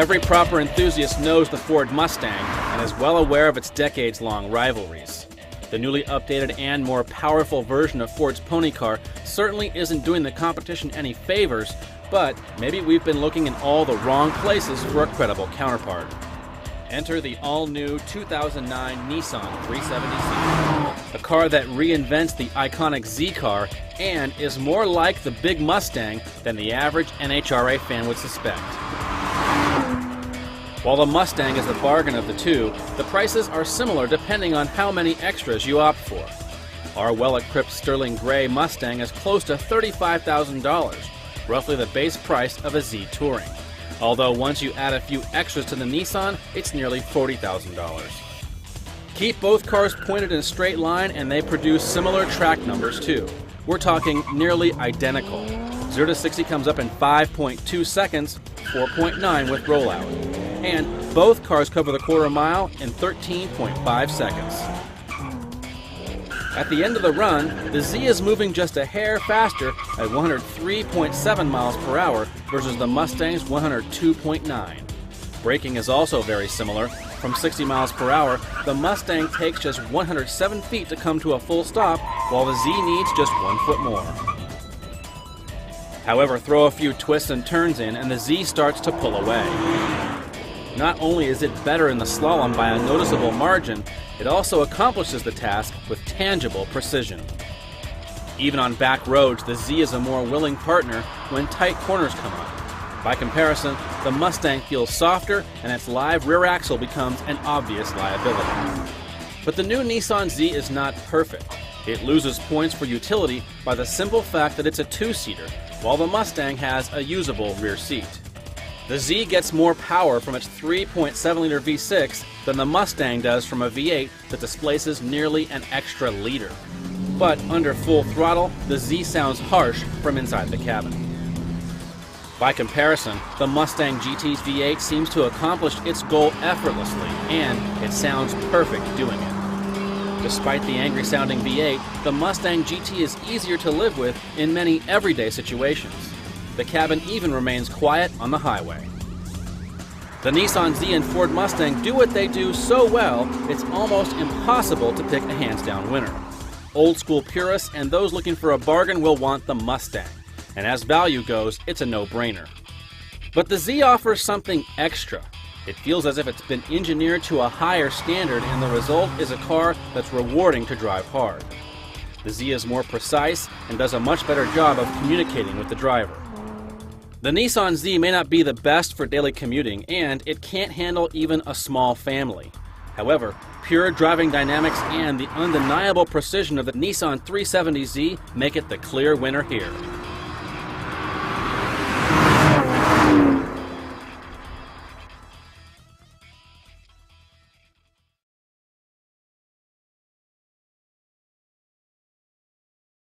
Every proper enthusiast knows the Ford Mustang and is well aware of its decades-long rivalries. The newly updated and more powerful version of Ford's pony car certainly isn't doing the competition any favors, but maybe we've been looking in all the wrong places for a credible counterpart. Enter the all-new 2009 Nissan 370Z, a car that reinvents the iconic Z car and is more like the big Mustang than the average NHRA fan would suspect. While the Mustang is the bargain of the two, the prices are similar depending on how many extras you opt for. Our well-equipped sterling gray Mustang is close to $35,000, roughly the base price of a Z Touring. Although once you add a few extras to the Nissan, it's nearly $40,000. Keep both cars pointed in a straight line and they produce similar track numbers too. We're talking nearly identical. 0 to 60 comes up in 5.2 seconds, 4.9 with rollout. And both cars cover the quarter mile in 13.5 seconds. At the end of the run, the Z is moving just a hair faster at 103.7 miles per hour versus the Mustang's 102.9. Braking is also very similar. From 60 miles per hour, the Mustang takes just 107 feet to come to a full stop, while the Z needs just 1 foot more. However, throw a few twists and turns in and the Z starts to pull away. Not only is it better in the slalom by a noticeable margin, it also accomplishes the task with tangible precision. Even on back roads, the Z is a more willing partner when tight corners come up. By comparison, the Mustang feels softer and its live rear axle becomes an obvious liability. But the new Nissan Z is not perfect. It loses points for utility by the simple fact that it's a two-seater, while the Mustang has a usable rear seat. The Z gets more power from its 3.7-liter V6 than the Mustang does from a V8 that displaces nearly an extra liter. But under full throttle, the Z sounds harsh from inside the cabin. By comparison, the Mustang GT's V8 seems to accomplish its goal effortlessly, and it sounds perfect doing it. Despite the angry-sounding V8, the Mustang GT is easier to live with in many everyday situations. The cabin even remains quiet on the highway. The Nissan Z and Ford Mustang do what they do so well, it's almost impossible to pick a hands-down winner. Old-school purists and those looking for a bargain will want the Mustang, and as value goes, it's a no-brainer. But the Z offers something extra. It feels as if it's been engineered to a higher standard, and the result is a car that's rewarding to drive hard. The Z is more precise and does a much better job of communicating with the driver. The Nissan Z may not be the best for daily commuting, and it can't handle even a small family. However, pure driving dynamics and the undeniable precision of the Nissan 370Z make it the clear winner here.